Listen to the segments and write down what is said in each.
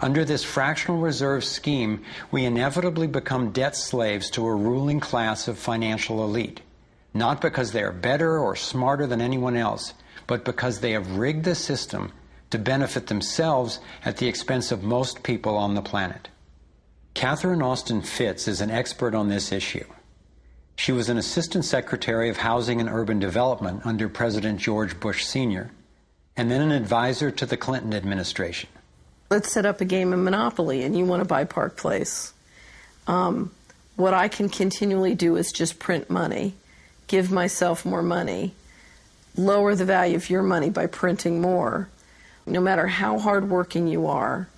Under this fractional reserve scheme, we inevitably become debt slaves to a ruling class of financial elite, not because they are better or smarter than anyone else, but because they have rigged the system to benefit themselves at the expense of most people on the planet. Catherine Austin Fitts is an expert on this issue. She was an Assistant Secretary of Housing and Urban Development under President George Bush Sr., and then an advisor to the Clinton administration. Let's set up a game of Monopoly, and you want to buy Park Place. What I can continually do is just print money, give myself more money, lower the value of your money by printing more. No matter how hardworking you are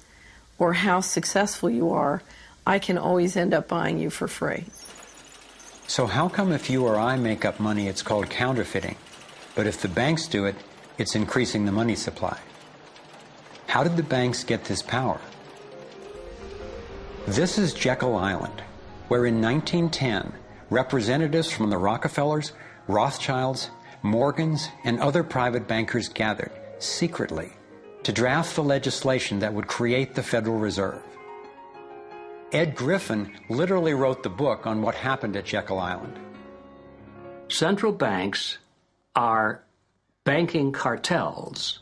or how successful you are, I can always end up buying you for free. So how come if you or I make up money, it's called counterfeiting, but if the banks do it, it's increasing the money supply? How did the banks get this power? This is Jekyll Island, where in 1910, representatives from the Rockefellers, Rothchilds, Morgans, and other private bankers gathered, secretly, to draft the legislation that would create the Federal Reserve. Ed Griffin literally wrote the book on what happened at Jekyll Island. Central banks are banking cartels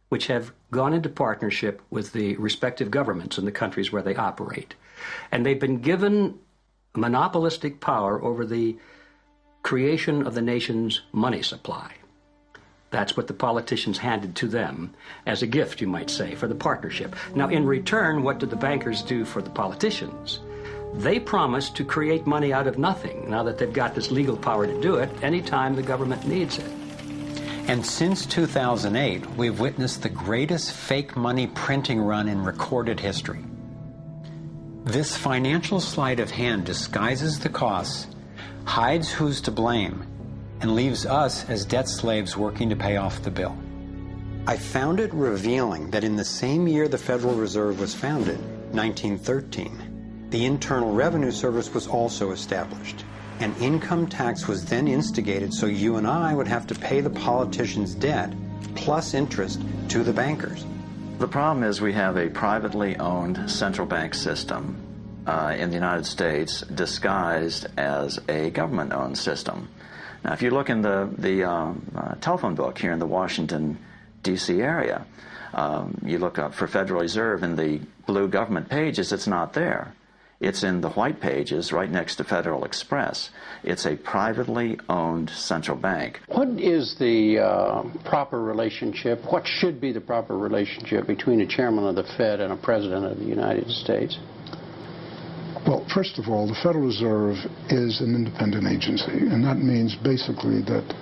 which have gone into partnership with the respective governments in the countries where they operate. And they've been given monopolistic power over the creation of the nation's money supply. That's what the politicians handed to them as a gift, you might say, for the partnership. Now, in return, what did the bankers do for the politicians? They promised to create money out of nothing, now that they've got this legal power to do it anytime the government needs it. And since 2008, we've witnessed the greatest fake money printing run in recorded history. This financial sleight of hand disguises the costs, hides who's to blame, and leaves us as debt slaves working to pay off the bill. I found it revealing that in the same year the Federal Reserve was founded, 1913, the Internal Revenue Service was also established. An income tax was then instigated so you and I would have to pay the politicians' debt plus interest to the bankers. The problem is we have a privately owned central bank system in the United States disguised as a government-owned system. Now, if you look in the telephone book here in the Washington, D.C. area, you look up for Federal Reserve in the blue government pages, it's not there. It's in the white pages right next to Federal Express. It's a privately owned central bank. What is the proper relationship, what should be the proper relationship between a chairman of the Fed and a president of the United States? Well, first of all, the Federal Reserve is an independent agency, and that means basically that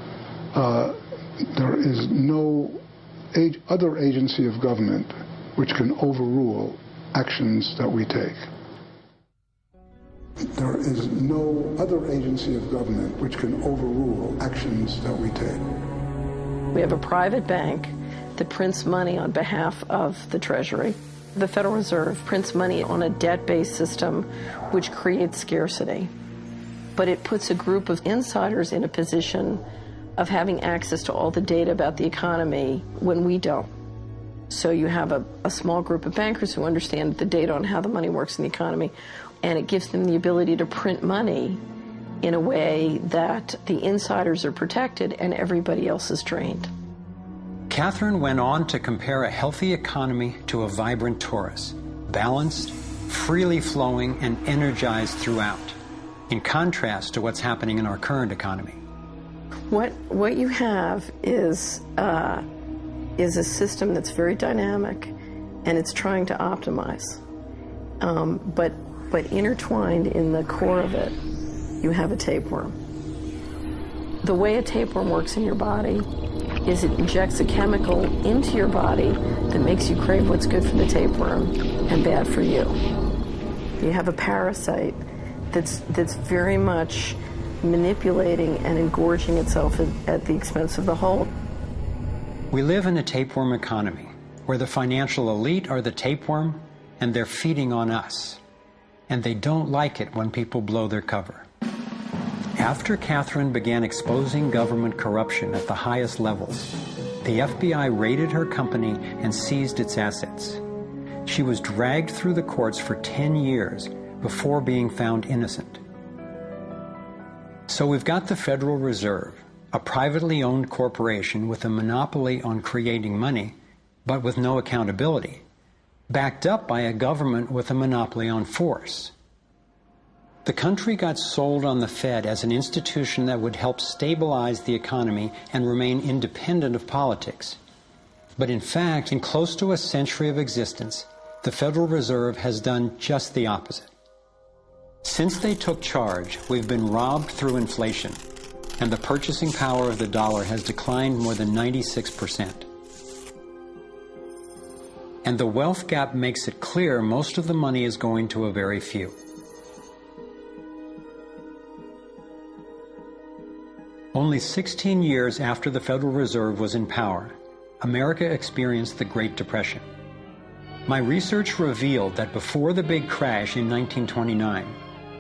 there is no other agency of government which can overrule actions that we take. There is no other agency of government which can overrule actions that we take. We have a private bank that prints money on behalf of the Treasury. The Federal Reserve prints money on a debt-based system which creates scarcity. But it puts a group of insiders in a position of having access to all the data about the economy when we don't. So you have a small group of bankers who understand the data on how the money works in the economy, and it gives them the ability to print money in a way that the insiders are protected and everybody else is drained. Catherine went on to compare a healthy economy to a vibrant torus, balanced, freely flowing, and energized throughout, in contrast to what's happening in our current economy. What you have is a system that's very dynamic, and it's trying to optimize. But intertwined in the core of it, you have a tapeworm. The way a tapeworm works in your body is it injects a chemical into your body that makes you crave what's good for the tapeworm and bad for you. You have a parasite that's very much manipulating and engorging itself at the expense of the whole. We live in a tapeworm economy where the financial elite are the tapeworm and they're feeding on us. And they don't like it when people blow their cover. After Catherine began exposing government corruption at the highest levels, the FBI raided her company and seized its assets. She was dragged through the courts for 10 years before being found innocent. So we've got the Federal Reserve, a privately owned corporation with a monopoly on creating money, but with no accountability, backed up by a government with a monopoly on force. The country got sold on the Fed as an institution that would help stabilize the economy and remain independent of politics. But in fact, in close to a century of existence, the Federal Reserve has done just the opposite. Since they took charge, we've been robbed through inflation, and the purchasing power of the dollar has declined more than 96%. And the wealth gap makes it clear most of the money is going to a very few. Only 16 years after the Federal Reserve was in power, America experienced the Great Depression. My research revealed that before the big crash in 1929,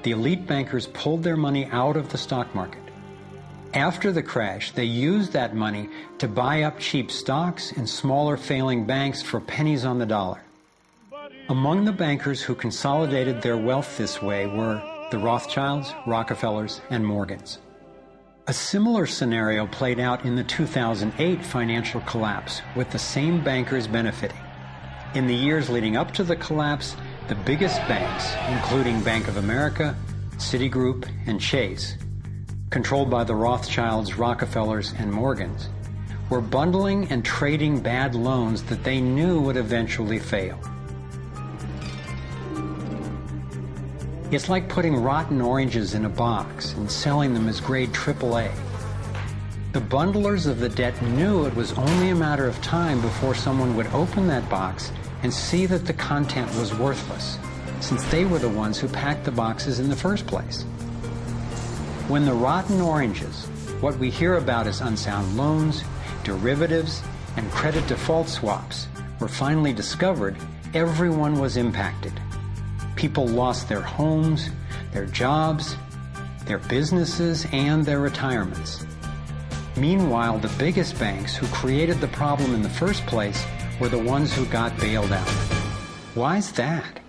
the elite bankers pulled their money out of the stock market. After the crash, they used that money to buy up cheap stocks and smaller failing banks for pennies on the dollar. Among the bankers who consolidated their wealth this way were the Rothschilds, Rockefellers, and Morgans. A similar scenario played out in the 2008 financial collapse, with the same bankers benefiting. In the years leading up to the collapse, the biggest banks, including Bank of America, Citigroup, and Chase, controlled by the Rothschilds, Rockefellers, and Morgans, were bundling and trading bad loans that they knew would eventually fail. It's like putting rotten oranges in a box and selling them as grade AAA. The bundlers of the debt knew it was only a matter of time before someone would open that box and see that the content was worthless, since they were the ones who packed the boxes in the first place. When the rotten oranges, what we hear about as unsound loans, derivatives, and credit default swaps, were finally discovered, everyone was impacted. People lost their homes, their jobs, their businesses, and their retirements. Meanwhile, the biggest banks who created the problem in the first place were the ones who got bailed out. Why's that?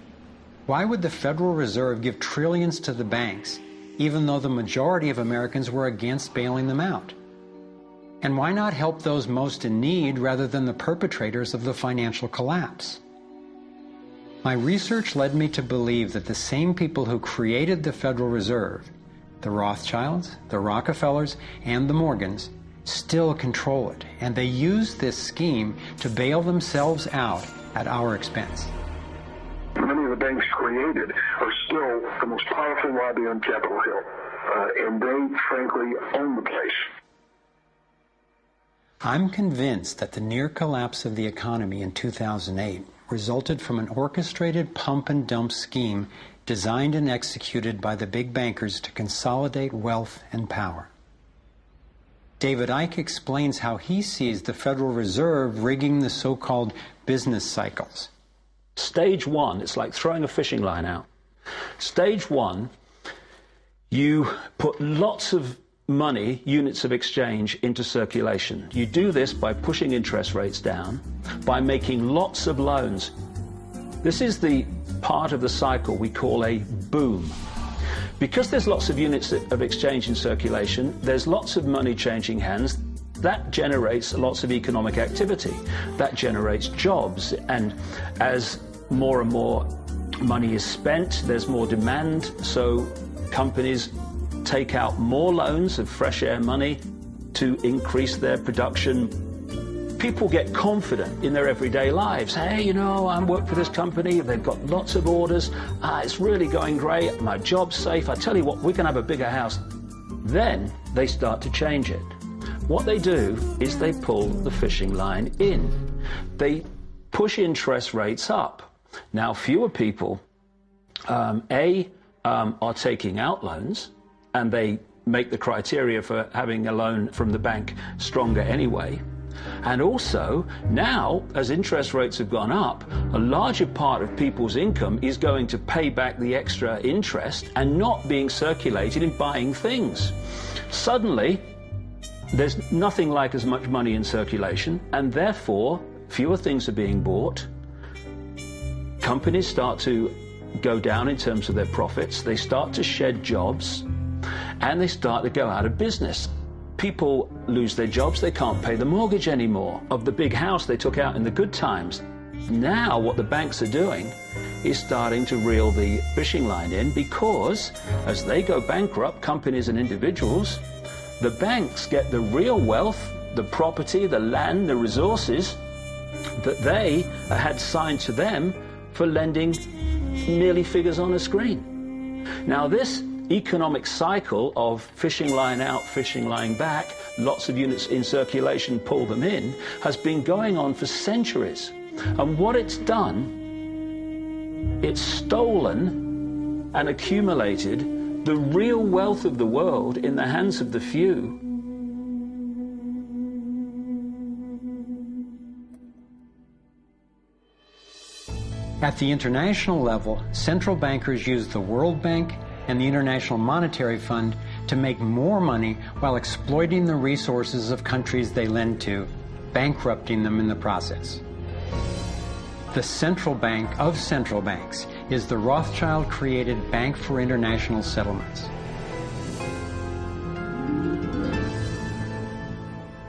Why would the Federal Reserve give trillions to the banks, even though the majority of Americans were against bailing them out? And why not help those most in need rather than the perpetrators of the financial collapse? My research led me to believe that the same people who created the Federal Reserve, the Rothschilds, the Rockefellers, and the Morgans, still control it, and they use this scheme to bail themselves out at our expense. Many of the banks created are still the most powerful lobby on Capitol Hill, and they, frankly, own the place. I'm convinced that the near collapse of the economy in 2008 resulted from an orchestrated pump-and-dump scheme designed and executed by the big bankers to consolidate wealth and power. David Icke explains how he sees the Federal Reserve rigging the so-called business cycles. Stage one, it's like throwing a fishing line out. Stage one, you put lots of money, units of exchange, into circulation. You do this by pushing interest rates down, by making lots of loans. This is the part of the cycle we call a boom. Because there's lots of units of exchange in circulation, there's lots of money changing hands. That generates lots of economic activity. That generates jobs. And as more and more money is spent, there's more demand. So companies take out more loans of fresh air money to increase their production. People get confident in their everyday lives. Hey, you know, I work for this company. They've got lots of orders. It's really going great. My job's safe. I tell you what, we can have a bigger house. Then they start to change it. What they do is they pull the fishing line in. They push interest rates up. Now, fewer people, are taking out loans, and they make the criteria for having a loan from the bank stronger anyway. And also, now, as interest rates have gone up, a larger part of people's income is going to pay back the extra interest and not being circulated in buying things. Suddenly, there's nothing like as much money in circulation, and therefore, fewer things are being bought. companies start to go down in terms of their profits, they start to shed jobs, and they start to go out of business. People lose their jobs, they can't pay the mortgage anymore of the big house they took out in the good times. Now what the banks are doing is starting to reel the fishing line in, because as they go bankrupt, companies and individuals, the banks get the real wealth, the property, the land, the resources that they had signed to them for lending merely figures on a screen. Now this economic cycle of fishing line out, fishing line back, lots of units in circulation, pull them in, has been going on for centuries. And what it's done, it's stolen and accumulated the real wealth of the world in the hands of the few. At the international level, central bankers use the World Bank and the International Monetary Fund to make more money while exploiting the resources of countries they lend to, bankrupting them in the process. The central bank of central banks is the Rothschild-created Bank for International Settlements.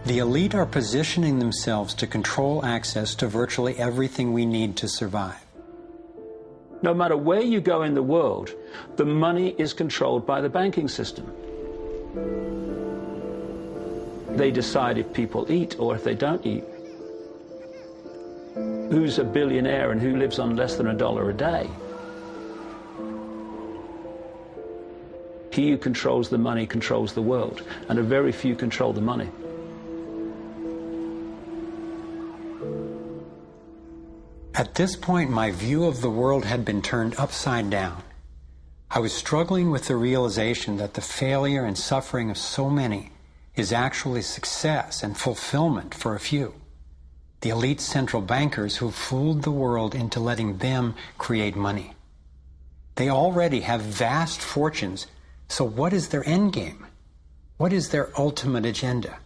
The elite are positioning themselves to control access to virtually everything we need to survive. No matter where you go in the world, the money is controlled by the banking system. They decide if people eat or if they don't eat. Who's a billionaire and who lives on less than $1 a day? He who controls the money controls the world, and a very few control the money. At this point, my view of the world had been turned upside down. I was struggling with the realization that the failure and suffering of so many is actually success and fulfillment for a few. The elite central bankers who fooled the world into letting them create money. They already have vast fortunes, so what is their end game? What is their ultimate agenda?